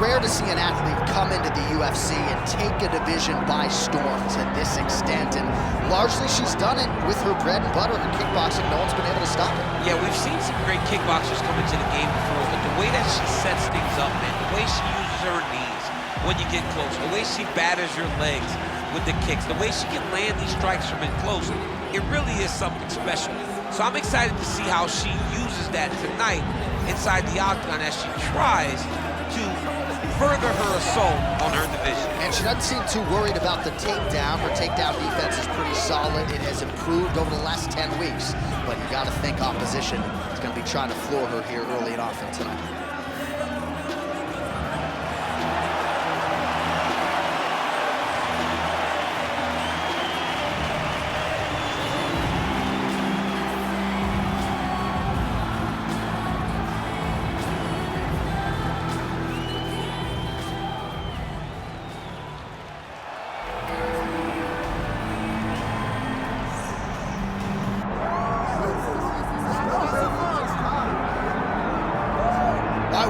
rare to see an athlete come into the UFC and take a division by storm to this extent, and largely she's done it with her bread and butter, her kickboxing. No one's been able to stop it. Yeah, we've seen some great kickboxers come into the game before, but the way that she sets things up, man, the way she uses her knees when you get close, the way she batters your legs with the kicks, the way she can land these strikes from in close, it really is something special. So I'm excited to see how she uses that tonight inside the octagon as she tries to further her assault on her division. And she doesn't seem too worried about the takedown. Her takedown defense is pretty solid. It has improved over the last 10 weeks. But you got to think opposition is going to be trying to floor her here early and often tonight.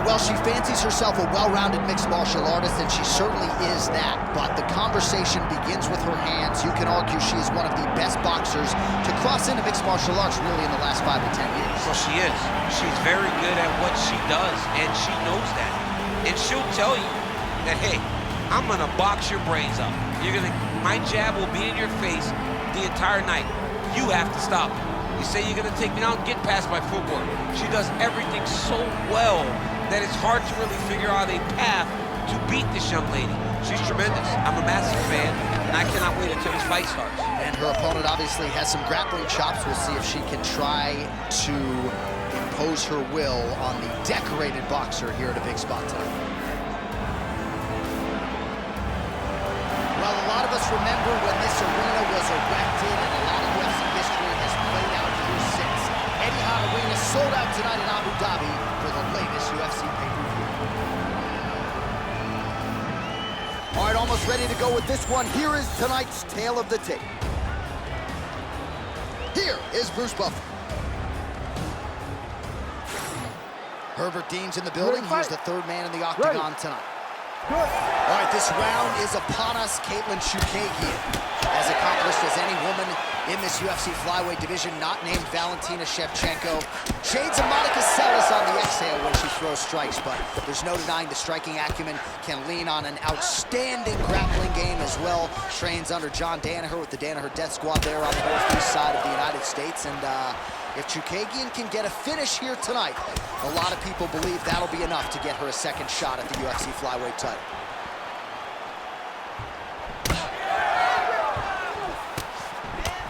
Well, she fancies herself a well-rounded mixed martial artist, and she certainly is that. But the conversation begins with her hands. You can argue she is one of the best boxers to cross into mixed martial arts really in the last 5 to 10 years. Well, she is. She's very good at what she does, and she knows that. And she'll tell you that, hey, I'm gonna box your brains up. My jab will be in your face the entire night. You have to stop it. You say you're gonna take me down, get past my footwork. She does everything so well that it's hard to really figure out a path to beat this young lady. She's tremendous. I'm a massive fan, and I cannot wait until this fight starts. And her opponent obviously has some grappling chops. We'll see if she can try to impose her will on the decorated boxer here at a big spot tonight. Well, a lot of us remember when this arena was erected, and a lot of UFC history has played out here since. Etihad Arena sold out tonight in Abu Dhabi for the latest UFC pay-per-view. All right, almost ready to go with this one. Here is tonight's tale of the tape. Here is Bruce Buffer. Herbert Dean's in the building. He's the third man in the octagon tonight. All right, this round is upon us. Katlyn Chookagian, as accomplished as any woman in this UFC flyweight division, not named Valentina Shevchenko. Shades of Monica Seles on the exhale when she throws strikes, but there's no denying the striking acumen can lean on an outstanding grappling game as well. Trains under John Danaher with the Danaher Death Squad there on the northeast side of the United States. And if Chookagian can get a finish here tonight, a lot of people believe that'll be enough to get her a second shot at the UFC flyweight title.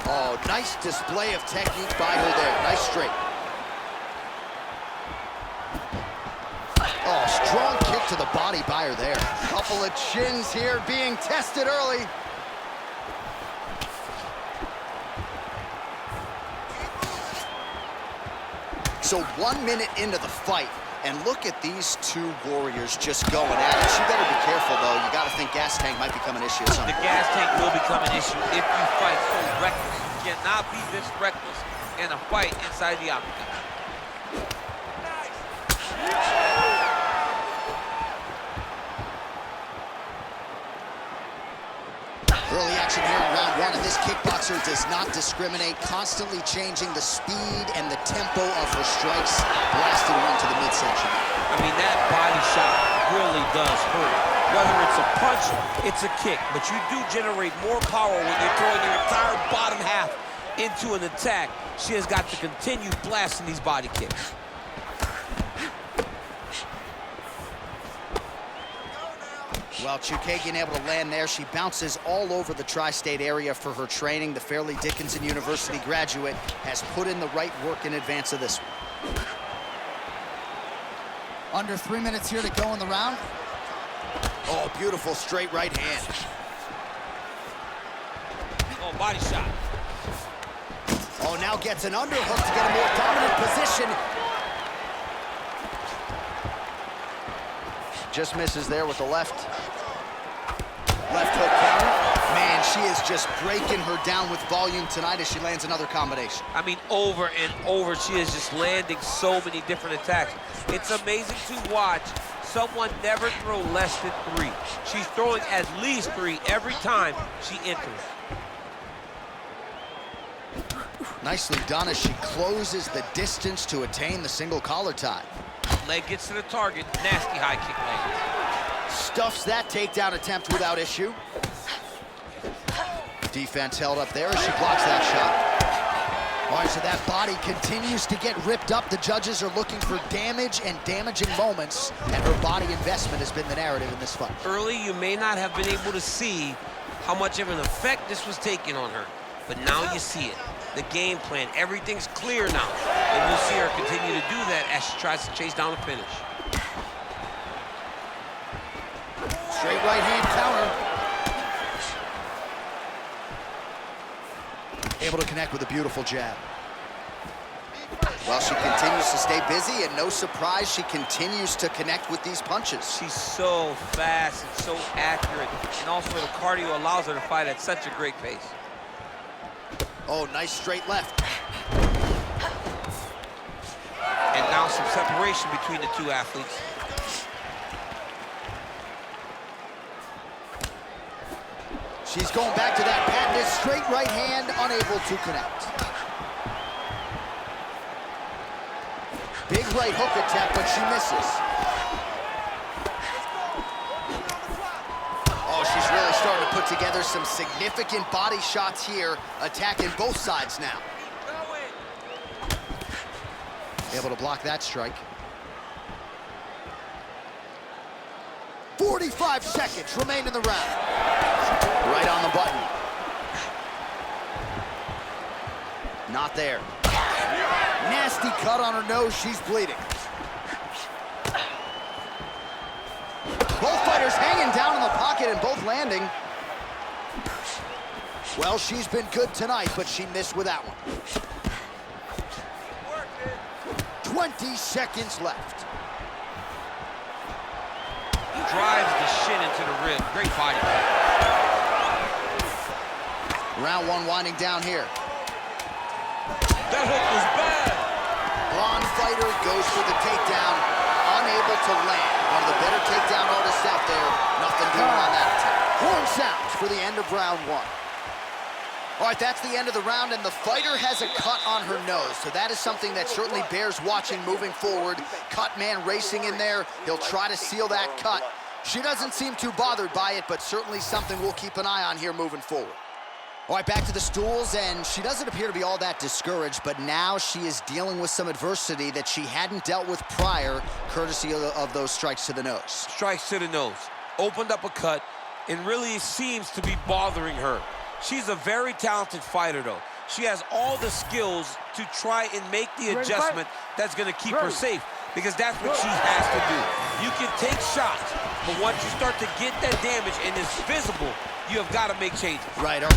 Oh, nice display of technique by her there. Nice straight. Oh, strong kick to the body by her there. Couple of chins here being tested early. So 1 minute into the fight, and look at these two warriors just going at it. She better be careful, though. You got to think gas tank might become an issue at some point. The gas tank will become an issue if you fight so reckless. You cannot be this reckless in a fight inside the octagon. Early action here in round one, and this kickboxer does not discriminate, constantly changing the speed and the tempo of her strikes, blasting one to the midsection. I mean, that body shot really does hurt. Whether it's a punch, it's a kick, but you do generate more power when you're throwing your entire bottom half into an attack. She has got to continue blasting these body kicks. Well, Chookagian able to land there. She bounces all over the tri-state area for her training. The Fairleigh Dickinson University graduate has put in the right work in advance of this one. Under 3 minutes here to go in the round. Oh, beautiful straight right hand. Oh, body shot. Oh, now gets an underhook to get a more dominant position. Just misses there with the left. Left hook counter. Man, she is just breaking her down with volume tonight as she lands another combination. I mean, over and over, she is just landing so many different attacks. It's amazing to watch someone never throw less than 3. She's throwing at least 3 every time she enters. Nicely done as she closes the distance to attain the single collar tie. Leg gets to the target, nasty high kick lands. Stuffs that takedown attempt without issue. Defense held up there as she blocks that shot. All right, so that body continues to get ripped up. The judges are looking for damage and damaging moments, and her body investment has been the narrative in this fight. Early, you may not have been able to see how much of an effect this was taking on her, but now you see it. The game plan, everything's clear now, and you'll see her continue to do that as she tries to chase down a finish. Straight right hand counter. Able to connect with a beautiful jab. Well, she continues to stay busy, and no surprise, she continues to connect with these punches. She's so fast and so accurate, and also the cardio allows her to fight at such a great pace. Oh, nice straight left. And now some separation between the two athletes. She's going back to that patented straight right hand, unable to connect. Big right hook attempt, but she misses. Oh, she's really starting to put together some significant body shots here, attacking both sides now. Able to block that strike. 45 seconds remain in the round. Right on the button. Not there. Nasty cut on her nose, she's bleeding. Both fighters hanging down in the pocket and both landing. Well, she's been good tonight, but she missed with that one. 20 seconds left. Drives the shin into the rib. Great body kick. Round one winding down here. That hook was bad. Blonde fighter goes for the takedown, unable to land. One of the better takedown artists out there. Nothing doing on that attack. Horn sounds for the end of round one. All right, that's the end of the round, and the fighter has a cut on her nose, so that is something that certainly bears watching moving forward. Cut man racing in there. He'll try to seal that cut. She doesn't seem too bothered by it, but certainly something we'll keep an eye on here moving forward. All right, back to the stools, and she doesn't appear to be all that discouraged, but now she is dealing with some adversity that she hadn't dealt with prior, courtesy of those strikes to the nose. Strikes to the nose. Opened up a cut, and really seems to be bothering her. She's a very talented fighter, though. She has all the skills to try and make the adjustment that's going to keep her safe, because that's what she has to do. You can take shots, but once you start to get that damage and it's visible, you have got to make changes. Right. Oh,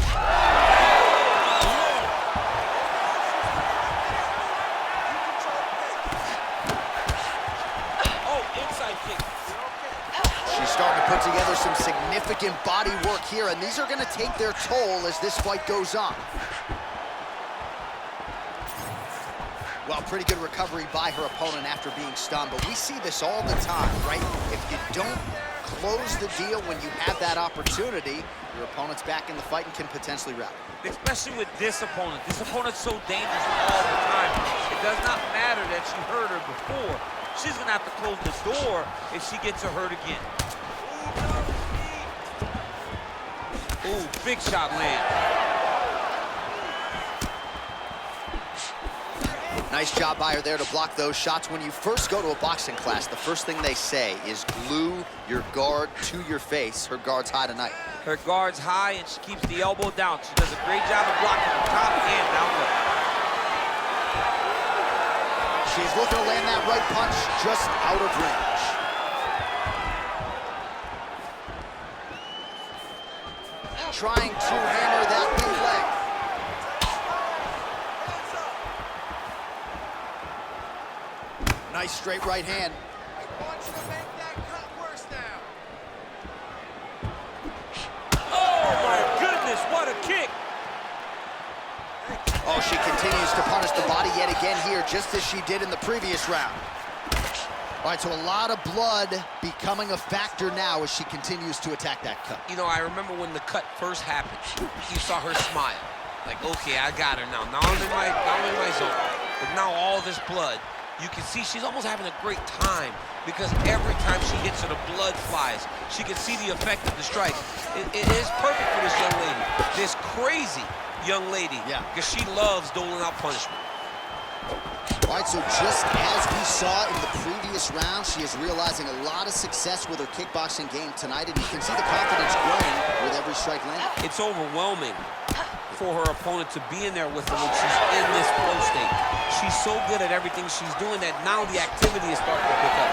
inside kick. She's starting to put together some significant body work here, and these are going to take their toll as this fight goes on. Well, pretty good recovery by her opponent after being stunned, but we see this all the time, right? If you don't close the deal when you have that opportunity, your opponent's back in the fight and can potentially rally. Especially with this opponent. This opponent's so dangerous all the time. It does not matter that she hurt her before. She's going to have to close the door if she gets her hurt again. Ooh, big shot land. Nice job by her there to block those shots. When you first go to a boxing class, the first thing they say is glue your guard to your face. Her guard's high tonight. Her guard's high, and she keeps the elbow down. She does a great job of blocking the top and down low. She's looking to land that right punch just out of range. Trying to hammer that lead leg. Nice straight right hand. I want you to make that cut worse now. Oh my goodness, what a kick! Oh, she continues to punish the body yet again here, just as she did in the previous round. All right, so a lot of blood becoming a factor now as she continues to attack that cut. You know, I remember when the cut first happened, you saw her smile. Like, okay, I got her now. Now I'm in my zone. But now all this blood, you can see she's almost having a great time because every time she hits her, the blood flies. She can see the effect of the strike. It is perfect for this young lady, this crazy young lady, because she loves doling out punishment. All right, so just as we saw in the previous round, she is realizing a lot of success with her kickboxing game tonight, and you can see the confidence growing with every strike landed. It's overwhelming for her opponent to be in there with her when she's in this flow state. She's so good at everything she's doing that now the activity is starting to pick up.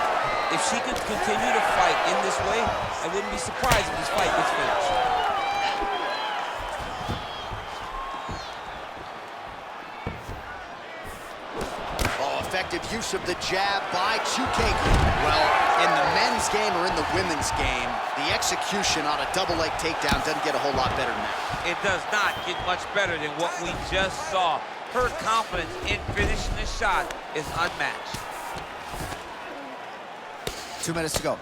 If she could continue to fight in this way, I wouldn't be surprised if this fight gets finished. Effective use of the jab by Chookagian. Well, in the men's game or in the women's game, the execution on a double leg takedown doesn't get a whole lot better than that. It does not get much better than what we just saw. Her confidence in finishing the shot is unmatched. 2 minutes to go.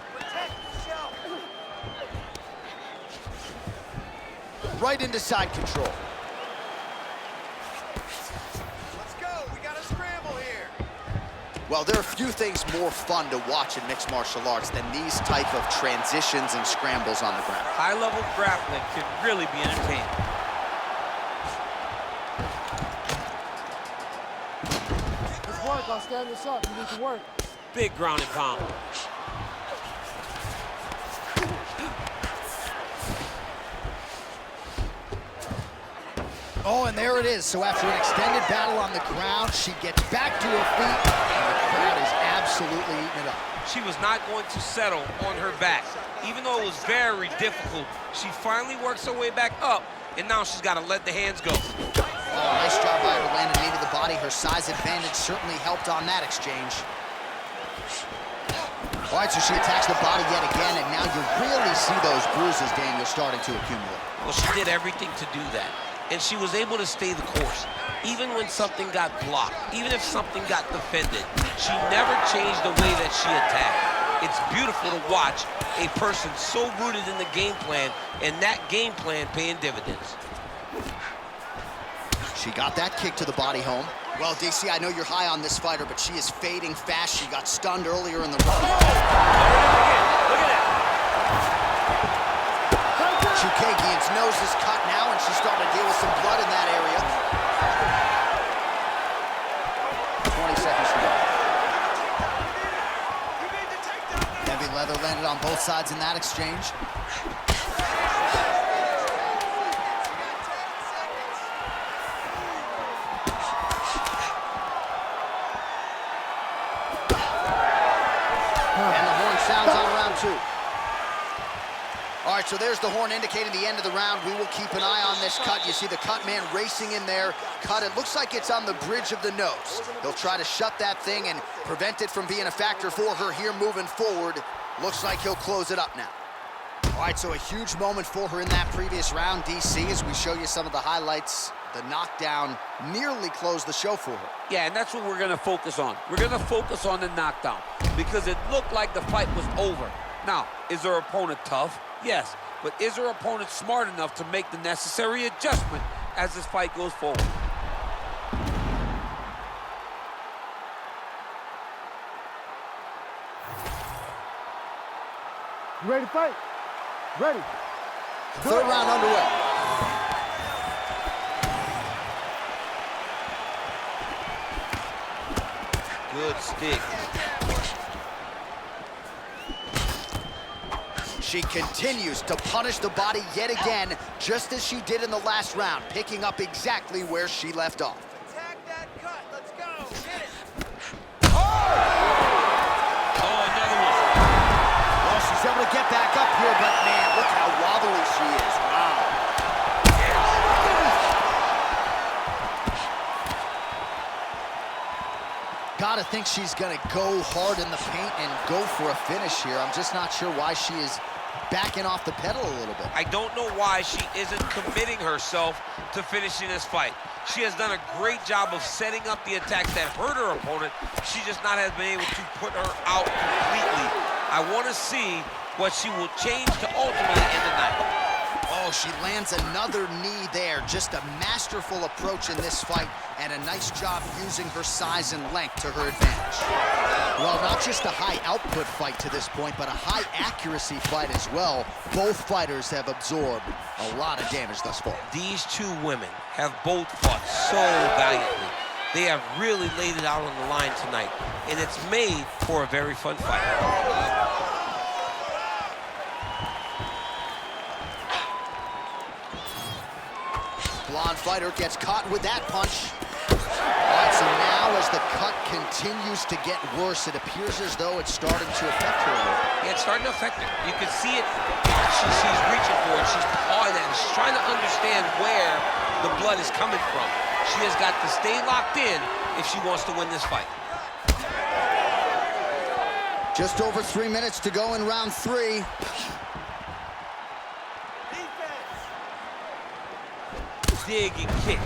Right into side control. Well, there are a few things more fun to watch in mixed martial arts than these type of transitions and scrambles on the ground. High-level grappling can really be entertaining. Let's work, I'll stand this up. You need to work. Big ground and pound. Oh, and there it is. So after an extended battle on the ground, she gets back to her feet, and the crowd is absolutely eating it up. She was not going to settle on her back. Even though it was very difficult, she finally works her way back up, and now she's got to let the hands go. Oh, nice job by her landing into the body. Her size advantage certainly helped on that exchange. All right, so she attacks the body yet again, and now you really see those bruises, Daniel, starting to accumulate. Well, she did everything to do that. And she was able to stay the course. Even when something got blocked, even if something got defended, she never changed the way that she attacked. It's beautiful to watch a person so rooted in the game plan, and that game plan paying dividends. She got that kick to the body home. Well, DC, I know you're high on this fighter, but she is fading fast. She got stunned earlier in the round. Look at that. Chookagian's nose is cut now, and she's starting to deal with some blood in that area. 20 seconds to go. Heavy leather landed on both sides in that exchange. And the horn sounds on round 2. All right, so there's the horn indicating the end of the round. We will keep an eye on this cut. You see the cut man racing in there. Cut, it looks like it's on the bridge of the nose. He'll try to shut that thing and prevent it from being a factor for her here moving forward. Looks like he'll close it up now. All right, so a huge moment for her in that previous round, DC, as we show you some of the highlights. The knockdown nearly closed the show for her. Yeah, and that's what we're going to focus on. We're going to focus on the knockdown because it looked like the fight was over. Now, is her opponent tough? Yes, but is her opponent smart enough to make the necessary adjustment as this fight goes forward? You ready to fight? Ready. Third round underway. Good stick. She continues to punish the body yet again, just as she did in the last round, picking up exactly where she left off. Attack that cut. Let's go. Get it. Oh, another one. Well, she's able to get back up here, but man, look how wobbly she is. Wow. Gotta think she's gonna go hard in the paint and go for a finish here. I'm just not sure why she is backing off the pedal a little bit. I don't know why she isn't committing herself to finishing this fight. She has done a great job of setting up the attacks that hurt her opponent. She just not has been able to put her out completely. I want to see what she will change to ultimately end the night. Oh, she lands another knee there. Just a masterful approach in this fight, and a nice job using her size and length to her advantage. Well, not just a high output fight to this point, but a high accuracy fight as well. Both fighters have absorbed a lot of damage thus far. These two women have both fought so valiantly. They have really laid it out on the line tonight, and it's made for a very fun fight. Blonde fighter gets caught with that punch. All right, so now as the cut continues to get worse, it appears as though it's starting to affect her a little. Yeah, it's starting to affect her. You can see it. She's reaching for it. She's pawing at it. She's trying to understand where the blood is coming from. She has got to stay locked in if she wants to win this fight. Just over 3 minutes to go in round 3. Dig and kick.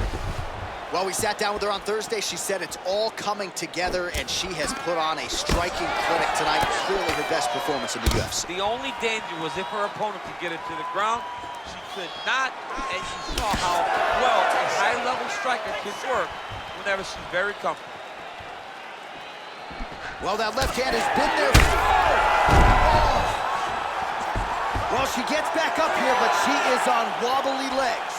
Well, we sat down with her on Thursday. She said it's all coming together, and she has put on a striking clinic tonight. Clearly her best performance in the UFC. The only danger was if her opponent could get her to the ground. She could not, and you saw how well a high-level striker can work whenever she's very comfortable. Well, that left hand has been there. Oh. Well, she gets back up here, but she is on wobbly legs.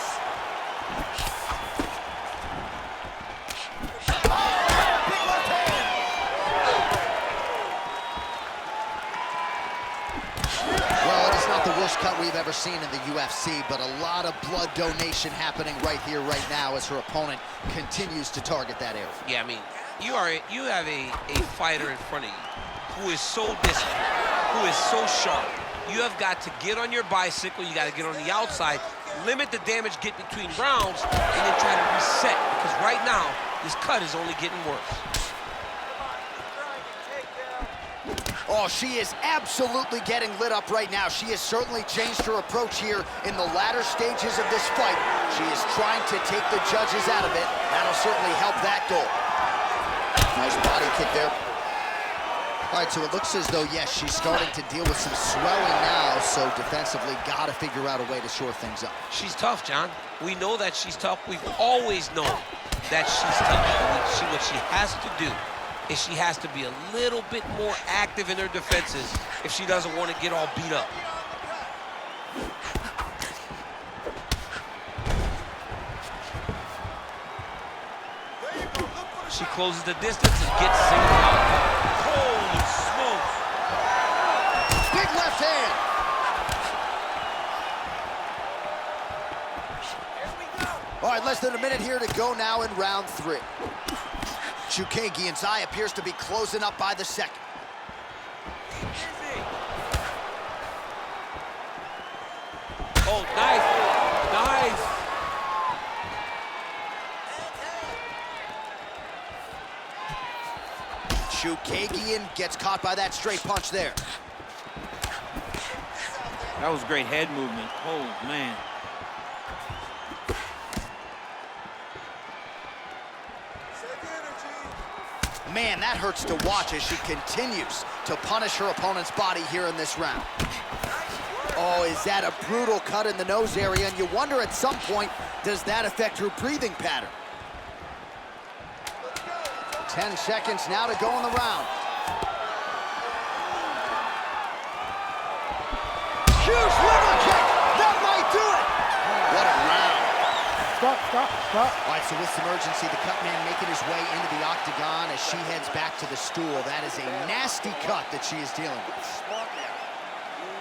Cut we've ever seen in the UFC, but a lot of blood donation happening right here, right now, as her opponent continues to target that area. Yeah, I mean, you have a fighter in front of you who is so disciplined, who is so sharp. You have got to get on your bicycle, you got to get on the outside, limit the damage, get between rounds, and then try to reset, because right now, this cut is only getting worse. Oh, she is absolutely getting lit up right now. She has certainly changed her approach here in the latter stages of this fight. She is trying to take the judges out of it. That'll certainly help that goal. Nice body kick there. All right, so it looks as though, yes, she's starting to deal with some swelling now, so defensively gotta figure out a way to shore things up. She's tough, John. We know that she's tough. We've always known that she's tough. What she has to do is she has to be a little bit more active in her defenses if she doesn't want to get all beat up. She closes the distance and gets singled out. Holy smokes! Big left hand! Here we go. All right, less than a minute here to go now in round 3. Chookagian's eye appears to be closing up by the second. Oh, nice. Nice. Chookagian gets caught by that straight punch there. That was great head movement. Oh, man. Man, that hurts to watch as she continues to punish her opponent's body here in this round. Oh, is that a brutal cut in the nose area? And you wonder at some point, does that affect her breathing pattern? 10 seconds now to go in the round. Huge liver kick! That might do it! What a round. Stop. All right, so with some urgency, the cut man making his way into the octagon as she heads back to the stool. That is a nasty cut that she is dealing with. Smart now.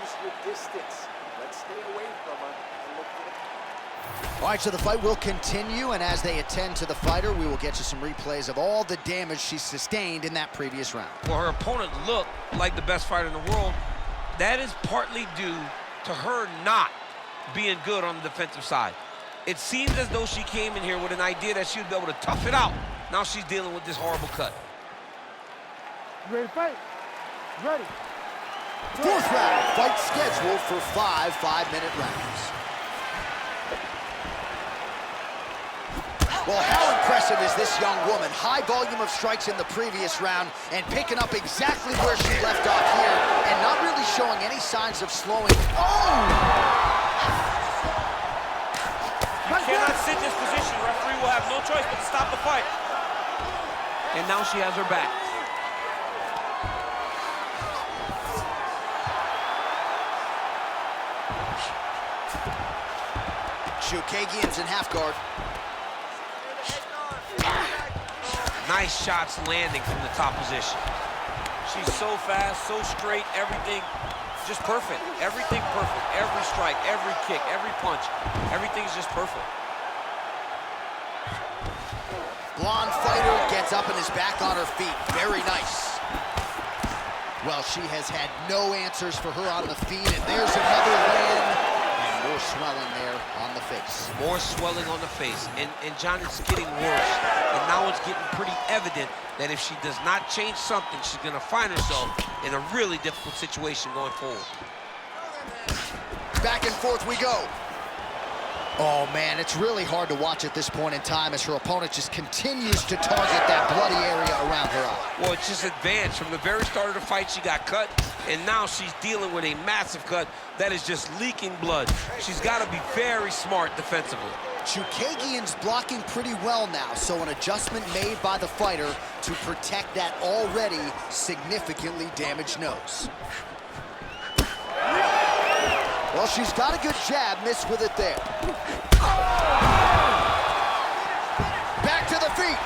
Use your distance. Let's stay away from her and look for the... All right, so the fight will continue, and as they attend to the fighter, we will get you some replays of all the damage she sustained in that previous round. Well, her opponent looked like the best fighter in the world. That is partly due to her not being good on the defensive side. It seems as though she came in here with an idea that she would be able to tough it out. Now she's dealing with this horrible cut. You ready to fight? Ready. Fourth round, fight scheduled for 5 5-minute rounds. Well, how impressive is this young woman? High volume of strikes in the previous round and picking up exactly where she left off here and not really showing any signs of slowing. Oh! You cannot sit in this position. Referee will have no choice but to stop the fight. And now she has her back. Chookagian's in half guard. Nice shots landing from the top position. She's so fast, so straight, everything just perfect. Everything perfect. Every strike, every kick, every punch, everything's just perfect. Blonde fighter gets up and is back on her feet. Very nice. Well, she has had no answers for her on the feet, and there's another land. And more swelling there on the face. More swelling on the face. And John, it's getting worse. And now it's getting pretty evident that if she does not change something, she's going to find herself in a really difficult situation going forward. Back and forth we go. Oh, man, it's really hard to watch at this point in time as her opponent just continues to target that bloody area around her eye. Well, it's just advanced. From the very start of the fight, she got cut, and now she's dealing with a massive cut that is just leaking blood. She's got to be very smart defensively. Chookagian's blocking pretty well now, so an adjustment made by the fighter to protect that already significantly damaged nose. Well, she's got a good jab, missed with it there. Back to the feet.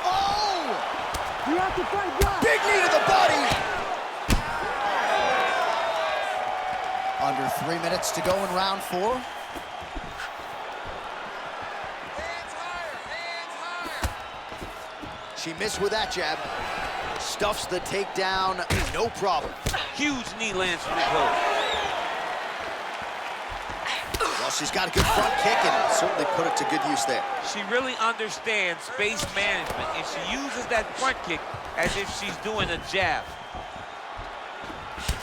Oh! You have to fight back. Big knee to the body. Under 3 minutes to go in round 4. Hands higher, hands higher. She missed with that jab. Stuffs the takedown, no problem. Huge knee lands from the close. Well, she's got a good front kick and certainly put it to good use there. She really understands space management, and she uses that front kick as if she's doing a jab.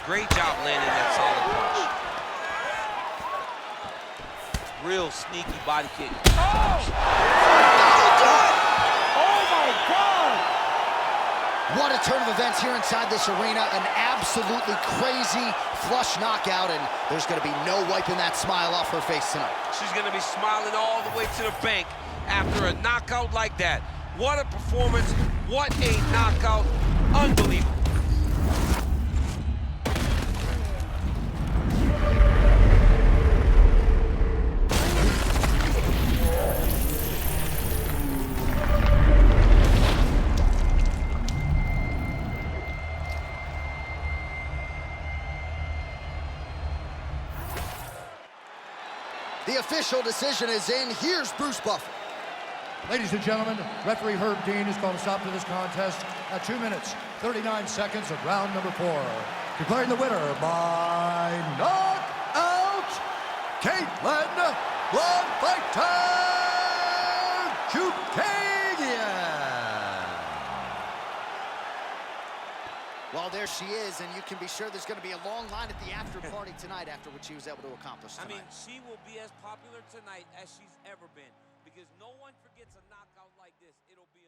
Great job landing that solid punch. Real sneaky body kick. What a turn of events here inside this arena. An absolutely crazy flush knockout, and there's going to be no wiping that smile off her face tonight. She's going to be smiling all the way to the bank after a knockout like that. What a performance. What a knockout. Unbelievable. The official decision is in. Here's Bruce Buffer. Ladies and gentlemen, referee Herb Dean has called a stop to this contest at 2 minutes, 39 seconds of round number 4. Declaring the winner by knockout, Katlyn "Blood Fighter" Chookagian. Well, there she is, and you can be sure there's going to be a long line at the after party tonight after what she was able to accomplish tonight. I mean, she will be as popular tonight as she's ever been, because no one forgets a knockout like this. It'll be